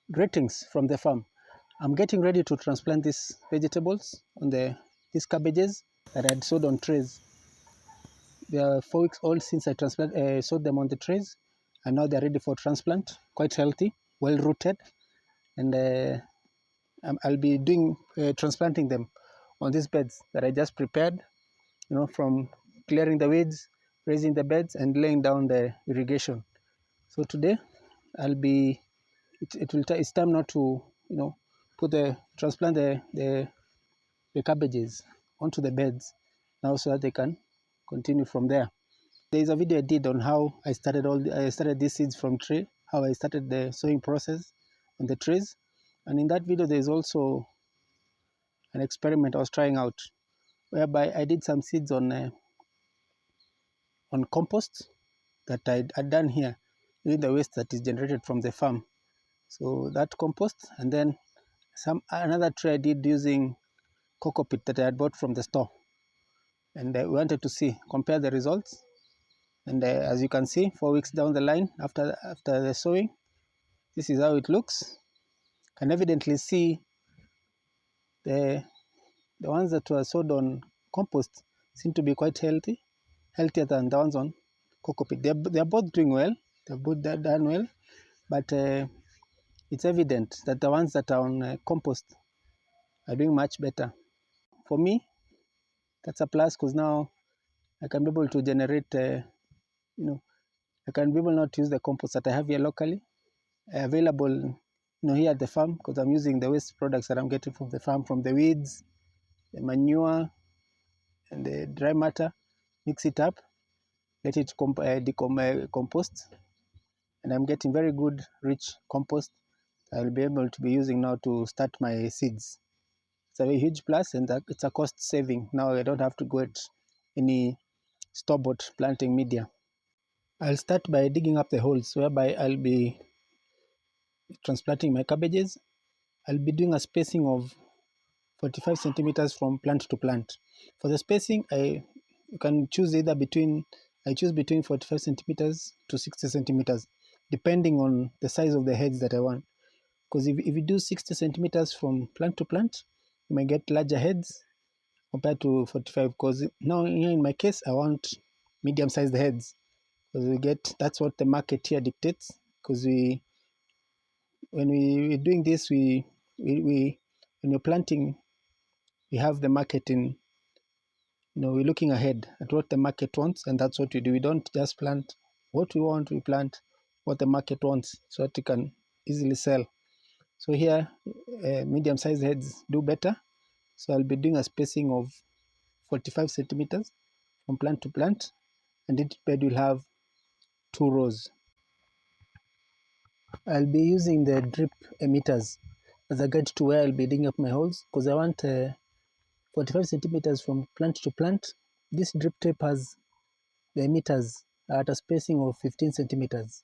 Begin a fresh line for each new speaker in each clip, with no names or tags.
Greetings from the farm. I'm getting ready to transplant these vegetables on these cabbages that I had sowed on trays. They are 4 weeks old since I sowed them on the trays, and now they're ready for transplant. Quite healthy, well rooted, and I'll be doing transplanting them on these beds that I just prepared. From clearing the weeds, raising the beds, and laying down the irrigation. So today, I'll be. It's time now to transplant the cabbages onto the beds now so that they can continue from there. There is a video I did on how I started these seeds from tree, how I started the sowing process on the trees, and in that video there is also an experiment I was trying out whereby I did some seeds on compost that I had done here using the waste that is generated from the farm. So that compost, and then another tray I did using cocoa peat that I had bought from the store, and we wanted to compare the results. And as you can see, 4 weeks down the line after the sowing, this is how it looks. Can evidently see the ones that were sowed on compost seem to be quite healthier than the ones on cocoa peat. They're both doing well. They're both done well, but it's evident that the ones that are on compost are doing much better. For me, that's a plus because now I can be able to generate, I can be able not to use the compost that I have here locally, available, here at the farm, because I'm using the waste products that I'm getting from the farm, from the weeds, the manure, and the dry matter, mix it up, let it compost, and I'm getting very good, rich compost I'll be able to be using now to start my seeds. It's a very huge plus, and it's a cost saving. Now I don't have to get any store-bought planting media. I'll start by digging up the holes whereby I'll be transplanting my cabbages. I'll be doing a spacing of 45 centimeters from plant to plant. For the spacing, you can choose I choose between 45 centimeters to 60 centimeters, depending on the size of the heads that I want. Because if you do 60 centimeters from plant to plant, you might get larger heads compared to 45. Because now here in my case, I want medium-sized heads. Because that's what the market here dictates. Because when we're doing this, when you're planting, we have the market in, we're looking ahead at what the market wants, and that's what we do. We don't just plant what we want, we plant what the market wants so that you can easily sell. So here, medium-sized heads do better. So I'll be doing a spacing of 45 centimeters from plant to plant, and each bed will have 2 rows. I'll be using the drip emitters as a guide to where I'll be digging up my holes, because I want 45 centimeters from plant to plant. This drip tape has the emitters at a spacing of 15 centimeters.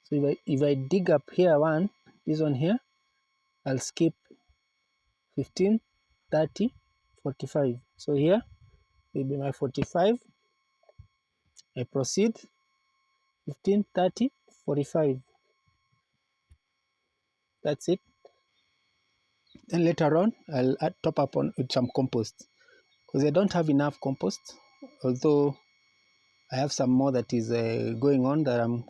So if I dig up here this one here, I'll skip 15, 30, 45. So here will be my 45. I proceed 15, 30, 45. That's it. Then later on, I'll top up with some compost, because I don't have enough compost, although I have some more that is going on that I'm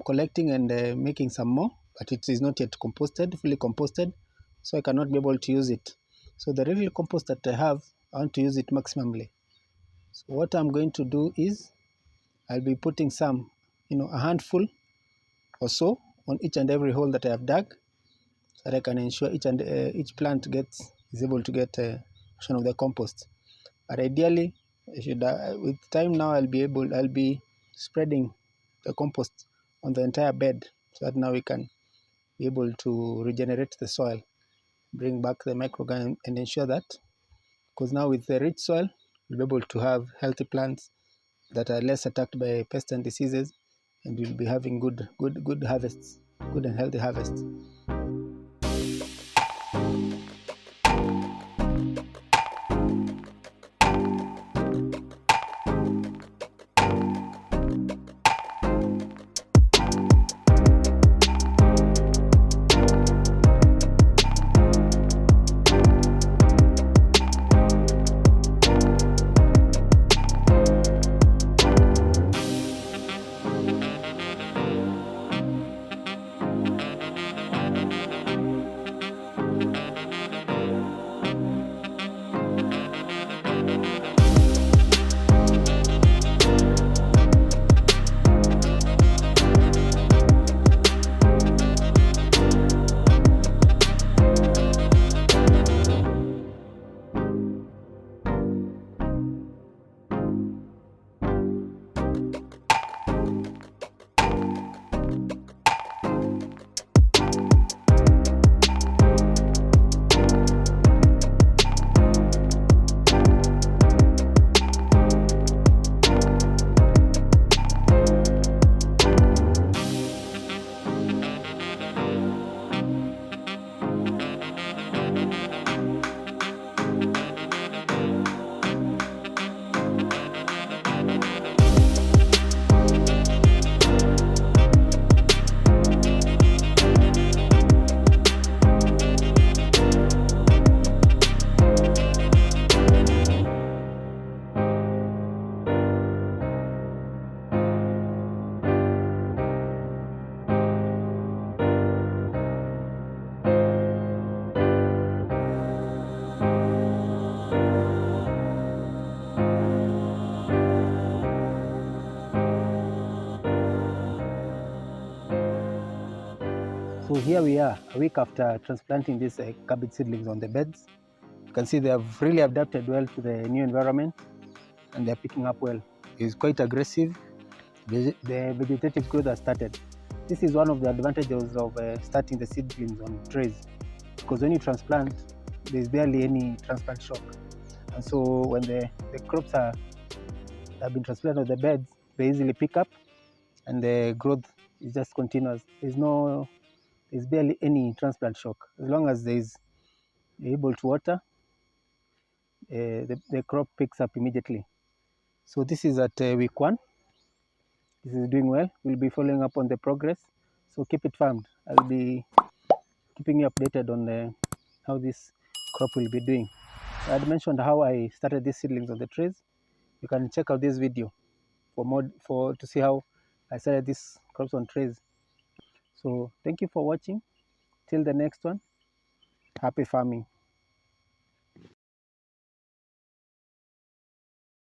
collecting and making some more, but it is not yet fully composted, so I cannot be able to use it. So the little compost that I have, I want to use it maximally. So what I'm going to do is I'll be putting some, a handful or so on each and every hole that I have dug, so that I can ensure each plant is able to get a portion of the compost. But ideally, with time now, I'll be spreading the compost on the entire bed, so that now we can be able to regenerate the soil, bring back the microorganisms, and ensure that, because now with the rich soil, we'll be able to have healthy plants that are less attacked by pests and diseases, and we'll be having good harvests, good and healthy harvests. So here we are, a week after transplanting these cabbage seedlings on the beds. You can see they have really adapted well to the new environment and they're picking up well. It's quite aggressive. The vegetative growth has started. This is one of the advantages of starting the seedlings on trays, because when you transplant, there's barely any transplant shock. And so when the crops have been transplanted on the beds, they easily pick up and the growth is just continuous. There's barely any transplant shock. As long as you're able to water, the crop picks up immediately. So this is at week 1. This is doing well. We'll be following up on the progress. So keep it farmed. I'll be keeping you updated on how this crop will be doing. I had mentioned how I started these seedlings on the trees. You can check out this video to see how I started these crops on trays. So thank you for watching. Till the next one, happy farming.